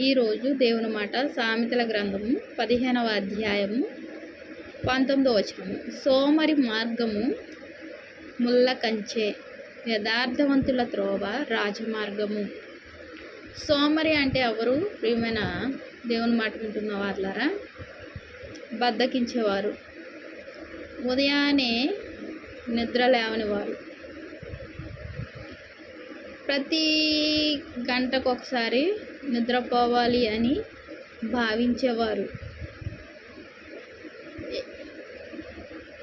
ఈరోజు దేవుని మాట సామెతల గ్రంథము 15వ అధ్యాయము 19వ వచనము. సోమరి మార్గము ముళ్ళ కంచె, యథార్థవంతుల త్రోవ రాజమార్గము. సోమరి అంటే ఎవరు? ప్రియమైన దేవుని మాట వింటున్న వాళ్ళారా, బద్దకించేవారు, ఉదయాన్నే నిద్ర లేవని వారు, ప్రతి గంటకు ఒకసారి నిద్రపోవాలి అని భావించేవారు.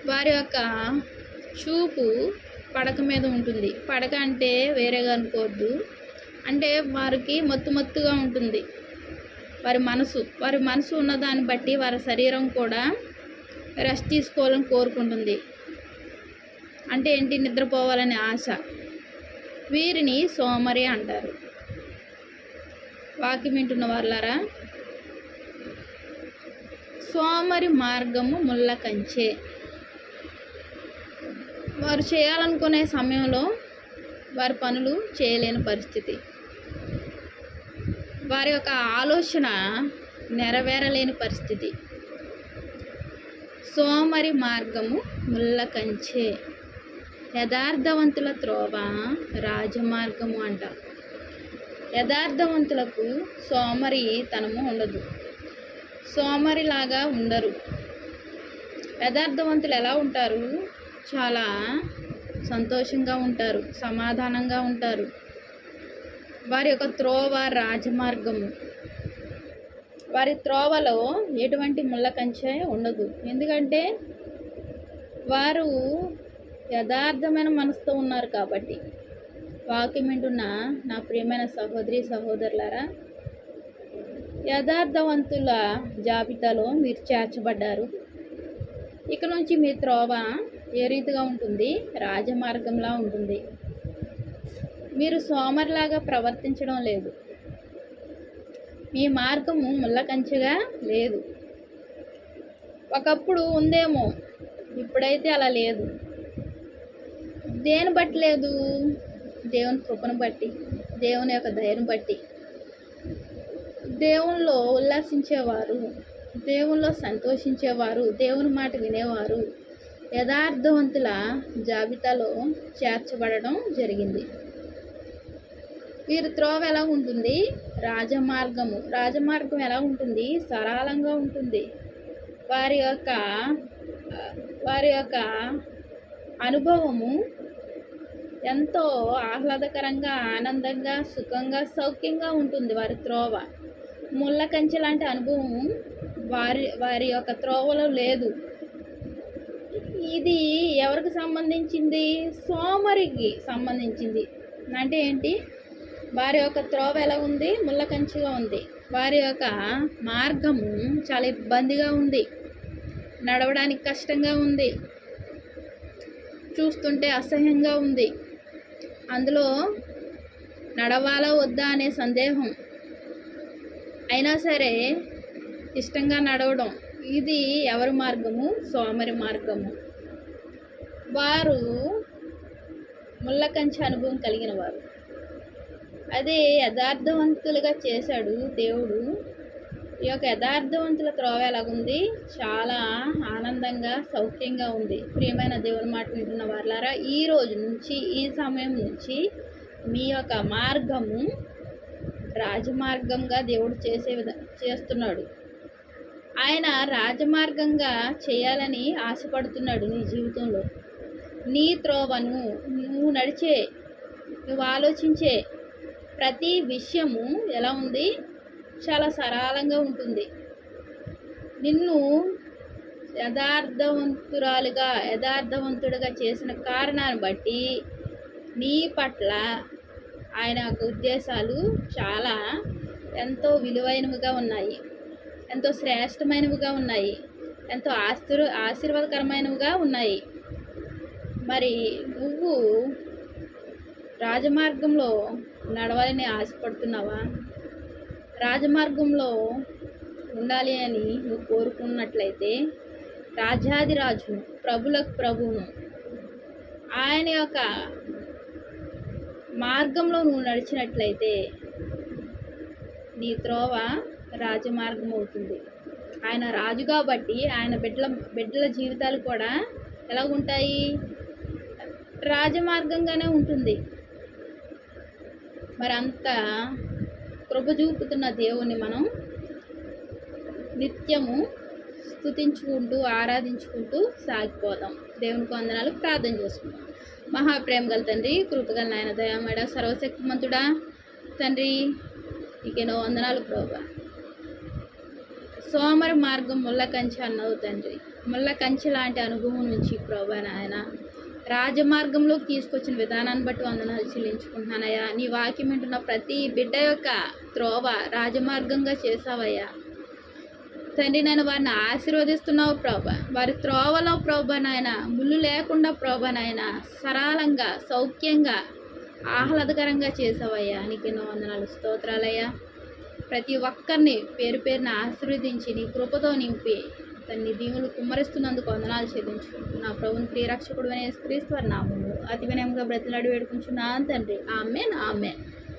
వారి యొక్క చూపు పడక మీద ఉంటుంది. పడక అంటే వేరేగా అనుకోవద్దు, అంటే వారికి మత్తుగా ఉంటుంది. వారి మనసు ఉన్న దాన్ని బట్టి వారి శరీరం కూడా రెస్ట్ తీసుకోవాలని కోరుకుంటుంది. అంటే ఏంటి? నిద్రపోవాలనే ఆశ. వీరిని సోమరి అంటారు. వాక్యం వింటున్న వాళ్ళారా, సోమరి మార్గము ముళ్ళ కంచె. వారు చేయాలనుకునే సమయంలో వారి పనులు చేయలేని పరిస్థితి, వారి యొక్క ఆలోచన నెరవేరలేని పరిస్థితి. సోమరి మార్గము ముళ్ళ కంచె, యథార్థవంతుల త్రోవ రాజమార్గము అంట. యథార్థవంతులకు సోమరితనము ఉండదు, సోమరిలాగా ఉండరు. యథార్థవంతులు ఎలా ఉంటారు? చాలా సంతోషంగా ఉంటారు, సమాధానంగా ఉంటారు. వారి యొక్క త్రోవ రాజమార్గము. వారి త్రోవలో ఎటువంటి ముళ్ళ కంచె ఉండదు. ఎందుకంటే వారు యథార్థమైన మనసుతో ఉన్నారు కాబట్టి. వాక్యం వింటున్న నా ప్రియమైన సహోదరి సహోదరులారా, యథార్థవంతుల జాబితాలో మీరు చేర్చబడ్డారు. ఇక నుంచి మీ త్రోవ ఏ రీతిగా ఉంటుంది? రాజమార్గంలా ఉంటుంది. మీరు సోమరిలాగా ప్రవర్తించడం లేదు. మీ మార్గము ముళ్ళ కంచెగా లేదు. ఒకప్పుడు ఉందేమో, ఇప్పుడైతే అలా లేదు. దేని బట్టి లేదు? దేవుని కృపను బట్టి, దేవుని యొక్క దయను బట్టి. దేవునిలో ఉల్లాసించేవారు, దేవునిలో సంతోషించేవారు, దేవుని మాట వినేవారు యథార్థవంతుల జాబితాలో చేర్చబడడం జరిగింది. వీరి త్రోవ ఎలా ఉంటుంది? రాజమార్గము. రాజమార్గం ఎలా ఉంటుంది? సరళంగా ఉంటుంది. వారి యొక్క అనుభవము ఎంతో ఆహ్లాదకరంగా, ఆనందంగా, సుఖంగా, సౌఖ్యంగా ఉంటుంది వారి త్రోవ. ముళ్ళ కంచె లాంటి అనుభవం వారి యొక్క త్రోవలో లేదు. ఇది ఎవరికి సంబంధించింది? సోమరికి సంబంధించింది. అంటే ఏంటి? వారి యొక్క త్రోవ ఎలా ఉంది? ముళ్ళ కంచెగా ఉంది. వారి యొక్క మార్గము చాలా ఇబ్బందిగా ఉంది, నడవడానికి కష్టంగా ఉంది, చూస్తుంటే అసహ్యంగా ఉంది. అందులో నడవాలా వద్దా అనే సందేహం, అయినా సరే ఇష్టంగా నడవడం. ఇది ఎవరి మార్గము? సోమరి మార్గము. వారు ముళ్ళ కంచె అనుభవం కలిగిన వారు. అదే యథార్థవంతులుగా చేశాడు దేవుడు. ఈ యొక్క యథార్థవంతుల త్రోవ ఎలాగుంది? చాలా ఆనందంగా, సౌఖ్యంగా ఉంది. ప్రియమైన దేవుని మాట వింటున్న వాళ్ళారా, ఈ రోజు నుంచి, ఈ సమయం నుంచి మీ యొక్క మార్గము రాజమార్గంగా దేవుడు చేస్తున్నాడు. ఆయన రాజమార్గంగా చేయాలని ఆశపడుతున్నాడు నీ జీవితంలో. నీ త్రోవను, నువ్వు నడిచే, నువ్వు ఆలోచించే ప్రతి విషయము ఎలా ఉంది? చాలా సరళంగా ఉంటుంది. నిన్ను యథార్థవంతుడిగా చేసిన కారణాన్ని బట్టి నీ పట్ల ఆయన యొక్క ఉద్దేశాలు చాలా ఎంతో విలువైనవిగా ఉన్నాయి, ఎంతో శ్రేష్టమైనవిగా ఉన్నాయి, ఎంతో ఆశీర్వాదకరమైనవిగా ఉన్నాయి. మరి నువ్వు రాజమార్గంలో నడవాలని ఆశపడుతున్నావా? రాజమార్గంలో ఉండాలి అని నువ్వు కోరుకున్నట్లయితే, రాజాదిరాజును, ప్రభులకు ప్రభువును, ఆయన యొక్క మార్గంలో నువ్వు నడిచినట్లయితే నీ త్రోవ రాజమార్గం అవుతుంది. ఆయన రాజు కాబట్టి ఆయన బిడ్డల జీవితాలు కూడా ఎలాగుంటాయి? రాజమార్గంగానే ఉంటుంది. మరి అంత కృప చూపుతున్న దేవుణ్ణి మనం నిత్యము స్తుతించుకుంటూ ఆరాధించుకుంటూ సాగిపోదాం. దేవునికి వందనాలు. ప్రార్థన చేసుకుందాం. మహాప్రేమ గల తండ్రి, కృపగల నాయన, దయామేడ, సర్వశక్తిమంతుడా తండ్రి, నీకెన్నో వందనాలు ప్రభువా. సోమర మార్గం ముళ్ళ కంచె అన్నావు తండ్రి. ముళ్ళ కంచె లాంటి అనుభవం నుంచి ప్రభువా నాయన రాజమార్గంలోకి తీసుకొచ్చిన విధానాన్ని బట్టి వందనాలు చెల్లించుకుంటున్నానయ్యా. నీ వాక్యం వింటున్న ప్రతి బిడ్డ యొక్క త్రోవ రాజమార్గంగా చేసావయ్యా తండ్రి. నేను వారిని ఆశీర్వదిస్తున్నావు ప్రభా. వారి త్రోవలో ప్రభా నాయన ముళ్ళు లేకుండా ప్రభా నాయన సరళంగా సౌఖ్యంగా ఆహ్లాదకరంగా చేసావయ్యా. నీకెన్నో వందనాలు, స్తోత్రాలయ్యా. ప్రతి ఒక్కరిని పేరు పేరున ఆశీర్వదించి నీ కృపతో నింపి తన్ని దీవులు కుమ్మరిస్తున్నందుకు వందనాలు చెల్లించుకుంటూ నా ప్రభుని ప్రియరక్షకుడు అనే క్రీస్తు నామములో అతి వినయంగా బ్రతిలాడి వేడుకుంటున్నాను తండ్రి. ఆమేన్, ఆమేన్.